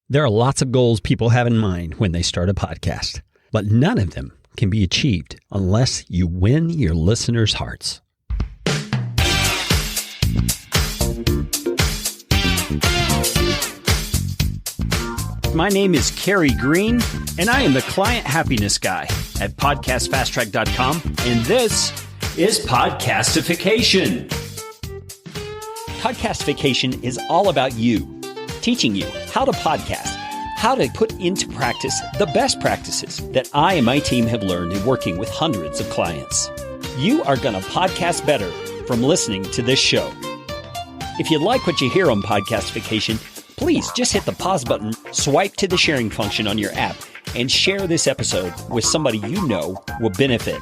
There are lots of goals people have in mind when they start a podcast, but none of them can be achieved unless you win your listeners' hearts. My name is Kerry Green, and I am the Client Happiness Guy at podcastfasttrack.com, and this is Podcastification. Podcastification is all about you, teaching you how to podcast, how to put into practice the best practices that I and my team have learned in working with hundreds of clients. You are going to podcast better from listening to this show. If you like what you hear on Podcastification, please just hit the pause button, swipe to the sharing function on your app, and share this episode with somebody you know will benefit.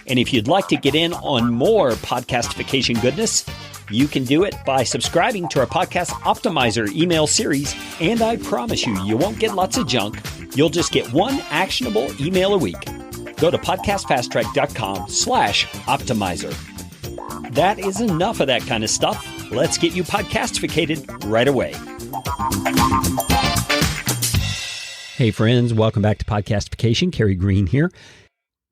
And if you'd like to get in on more Podcastification goodness, you can do it by subscribing to our Podcast Optimizer email series, and I promise you, you won't get lots of junk. You'll just get one actionable email a week. Go to podcastfasttrack.com/optimizer. That is enough of that kind of stuff. Let's get you podcastificated right away. Hey friends, welcome back to Podcastification. Kerry Green here.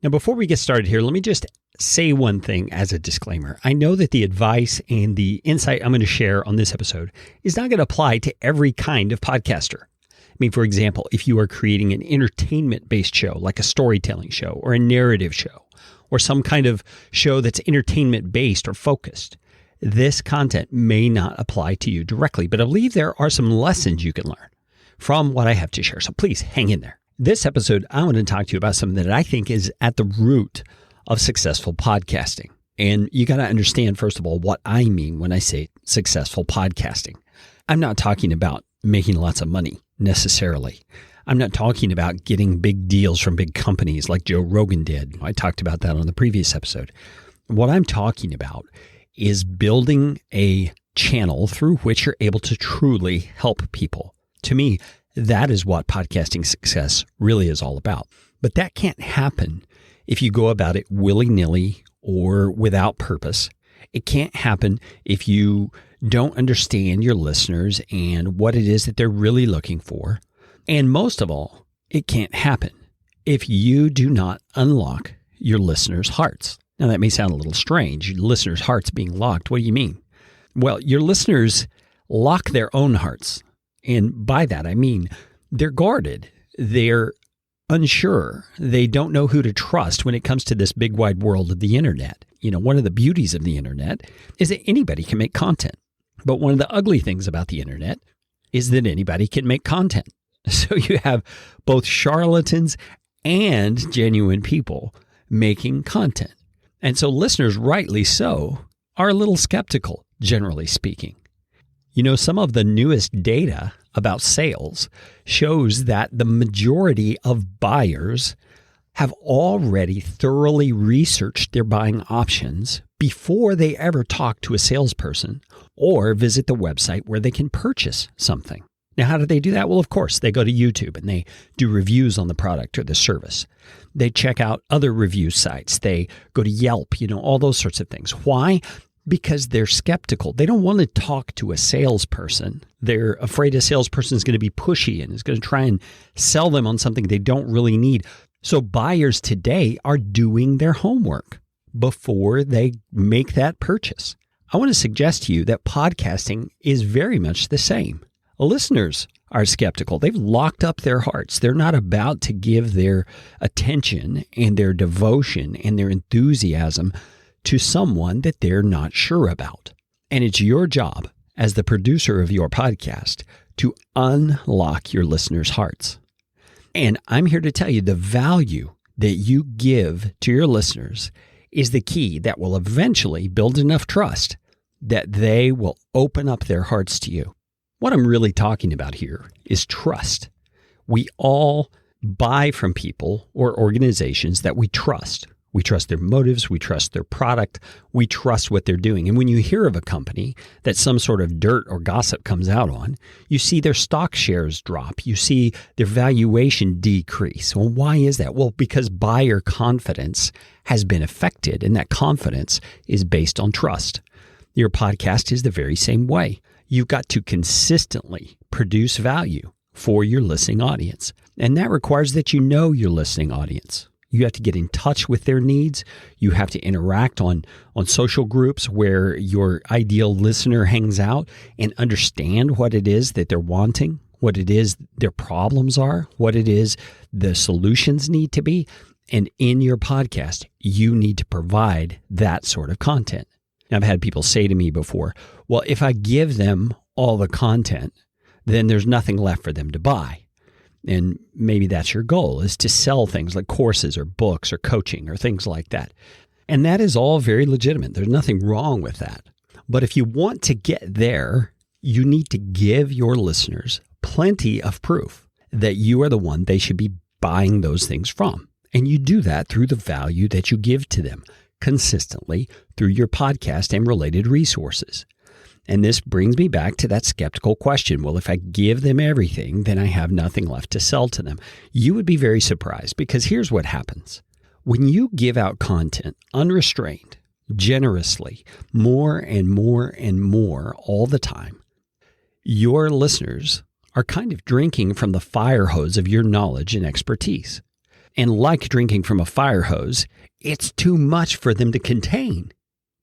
Now, before we get started here, let me just say one thing as a disclaimer. I know that the advice and the insight I'm going to share on this episode is not going to apply to every kind of podcaster. I mean, for example, if you are creating an entertainment-based show, like a storytelling show or a narrative show, or some kind of show that's entertainment-based or focused, this content may not apply to you directly, but I believe there are some lessons you can learn from what I have to share. So please hang in there. This episode, I want to talk to you about something that I think is at the root of successful podcasting. And you got to understand, first of all, what I mean when I say successful podcasting. I'm not talking about making lots of money necessarily. I'm not talking about getting big deals from big companies like Joe Rogan did. I talked about that on the previous episode. What I'm talking about is building a channel through which you're able to truly help people. To me, that is what podcasting success really is all about. But that can't happen if you go about it willy-nilly or without purpose. It can't happen if you don't understand your listeners and what it is that they're really looking for. And most of all, it can't happen if you do not unlock your listeners' hearts. Now, that may sound a little strange. Your listeners' hearts being locked. What do you mean? Well, your listeners lock their own hearts. And by that, I mean they're guarded. They're unsure. They don't know who to trust when it comes to this big wide world of the internet. You know, one of the beauties of the internet is that anybody can make content. But one of the ugly things about the internet is that anybody can make content. So you have both charlatans and genuine people making content. And so listeners, rightly so, are a little skeptical, generally speaking. You know, some of the newest data about sales shows that the majority of buyers have already thoroughly researched their buying options before they ever talk to a salesperson or visit the website where they can purchase something. Now, how do they do that? Well, of course, they go to YouTube and they do reviews on the product or the service. They check out other review sites. They go to Yelp, all those sorts of things. Why? Because they're skeptical. They don't want to talk to a salesperson. They're afraid a salesperson is going to be pushy and is going to try and sell them on something they don't really need. So buyers today are doing their homework before they make that purchase. I want to suggest to you that podcasting is very much the same. Listeners are skeptical. They've locked up their hearts. They're not about to give their attention and their devotion and their enthusiasm to someone that they're not sure about. And it's your job as the producer of your podcast to unlock your listeners' hearts. And I'm here to tell you the value that you give to your listeners is the key that will eventually build enough trust that they will open up their hearts to you. What I'm really talking about here is trust. We all buy from people or organizations that we trust. We trust their motives. We trust their product. We trust what they're doing. And when you hear of a company that some sort of dirt or gossip comes out on, you see their stock shares drop. You see their valuation decrease. Well, why is that? Well, because buyer confidence has been affected, and that confidence is based on trust. Your podcast is the very same way. You've got to consistently produce value for your listening audience. And that requires that you know your listening audience. You have to get in touch with their needs. You have to interact on social groups where your ideal listener hangs out and understand what it is that they're wanting, what it is their problems are, what it is the solutions need to be. And in your podcast, you need to provide that sort of content. Now, I've had people say to me before, well, if I give them all the content, then there's nothing left for them to buy. And maybe that's your goal, is to sell things like courses or books or coaching or things like that. And that is all very legitimate. There's nothing wrong with that. But if you want to get there, you need to give your listeners plenty of proof that you are the one they should be buying those things from. And you do that through the value that you give to them consistently through your podcast and related resources. And this brings me back to that skeptical question. Well, if I give them everything, then I have nothing left to sell to them. You would be very surprised, because here's what happens. When you give out content unrestrained, generously, more and more and more all the time, your listeners are kind of drinking from the fire hose of your knowledge and expertise. And like drinking from a fire hose, it's too much for them to contain.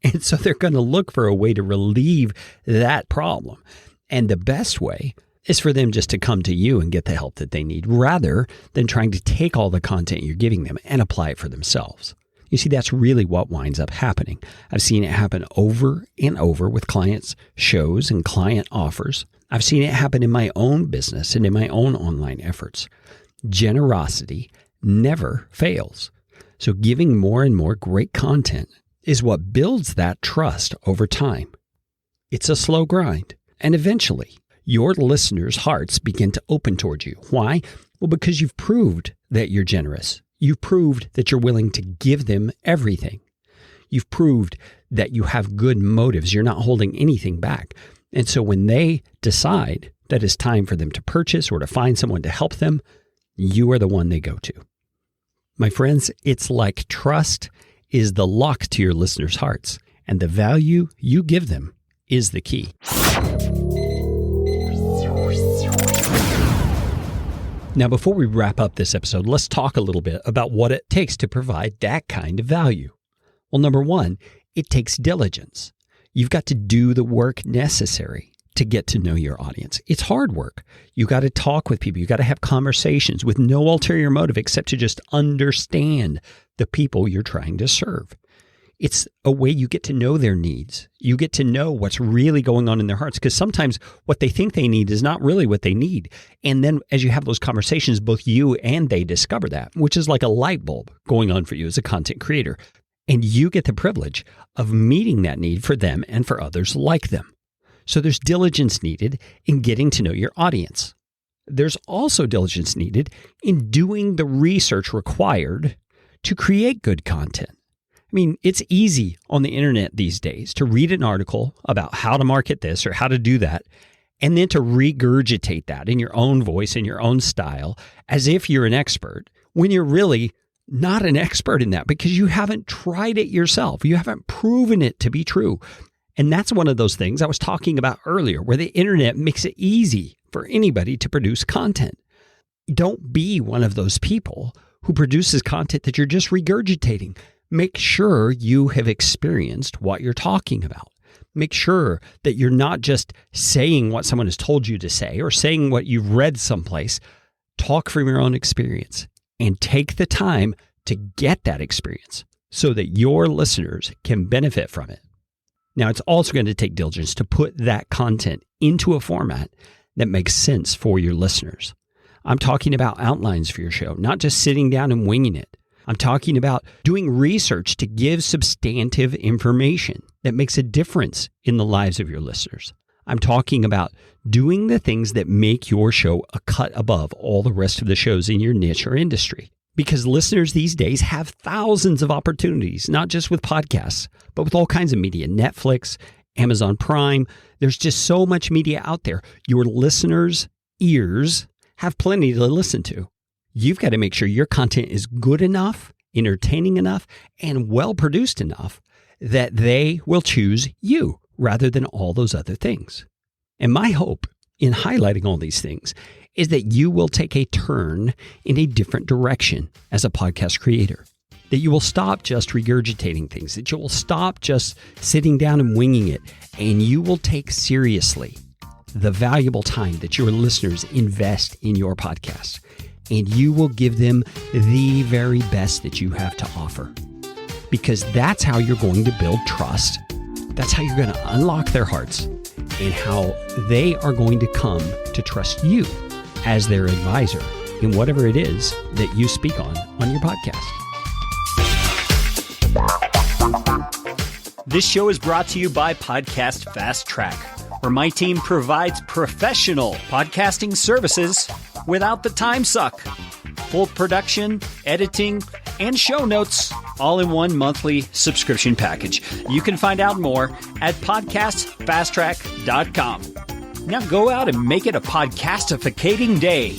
And so they're going to look for a way to relieve that problem. And the best way is for them just to come to you and get the help that they need, rather than trying to take all the content you're giving them and apply it for themselves. You see, that's really what winds up happening. I've seen it happen over and over with clients' shows and client offers. I've seen it happen in my own business and in my own online efforts. Generosity never fails. So giving more and more great content is what builds that trust over time. It's a slow grind. And eventually, your listeners' hearts begin to open towards you. Why? Well, because you've proved that you're generous. You've proved that you're willing to give them everything. You've proved that you have good motives. You're not holding anything back. And so when they decide that it's time for them to purchase or to find someone to help them, you are the one they go to. My friends, it's like trust is the lock to your listeners' hearts, and the value you give them is the key. Now, before we wrap up this episode, let's talk a little bit about what it takes to provide that kind of value. Well, number one, it takes diligence. You've got to do the work necessary to get to know your audience. It's hard work. You got to talk with people. You got to have conversations with no ulterior motive except to just understand the people you're trying to serve. It's a way you get to know their needs. You get to know what's really going on in their hearts, because sometimes what they think they need is not really what they need. And then as you have those conversations, both you and they discover that, which is like a light bulb going on for you as a content creator. And you get the privilege of meeting that need for them and for others like them. So there's diligence needed in getting to know your audience. There's also diligence needed in doing the research required to create good content. I mean, it's easy on the internet these days to read an article about how to market this or how to do that, and then to regurgitate that in your own voice, in your own style, as if you're an expert, when you're really not an expert in that, because you haven't tried it yourself. You haven't proven it to be true. And that's one of those things I was talking about earlier, where the internet makes it easy for anybody to produce content. Don't be one of those people who produces content that you're just regurgitating. Make sure you have experienced what you're talking about. Make sure that you're not just saying what someone has told you to say or saying what you've read someplace. Talk from your own experience and take the time to get that experience so that your listeners can benefit from it. Now, it's also going to take diligence to put that content into a format that makes sense for your listeners. I'm talking about outlines for your show, not just sitting down and winging it. I'm talking about doing research to give substantive information that makes a difference in the lives of your listeners. I'm talking about doing the things that make your show a cut above all the rest of the shows in your niche or industry. Because listeners these days have thousands of opportunities, not just with podcasts, but with all kinds of media, Netflix, Amazon Prime. There's just so much media out there. Your listeners' ears have plenty to listen to. You've got to make sure your content is good enough, entertaining enough, and well-produced enough that they will choose you rather than all those other things. And my hope in highlighting all these things is that you will take a turn in a different direction as a podcast creator. That you will stop just regurgitating things, that you will stop just sitting down and winging it, and you will take seriously the valuable time that your listeners invest in your podcast, and you will give them the very best that you have to offer. Because that's how you're going to build trust. That's how you're going to unlock their hearts, and how they are going to come to trust you as their advisor in whatever it is that you speak on your podcast. This show is brought to you by Podcast Fast Track, where my team provides professional podcasting services without the time suck. Full production, editing, and show notes, all in one monthly subscription package. You can find out more at podcastfasttrack.com. Now go out and make it a podcastificating day.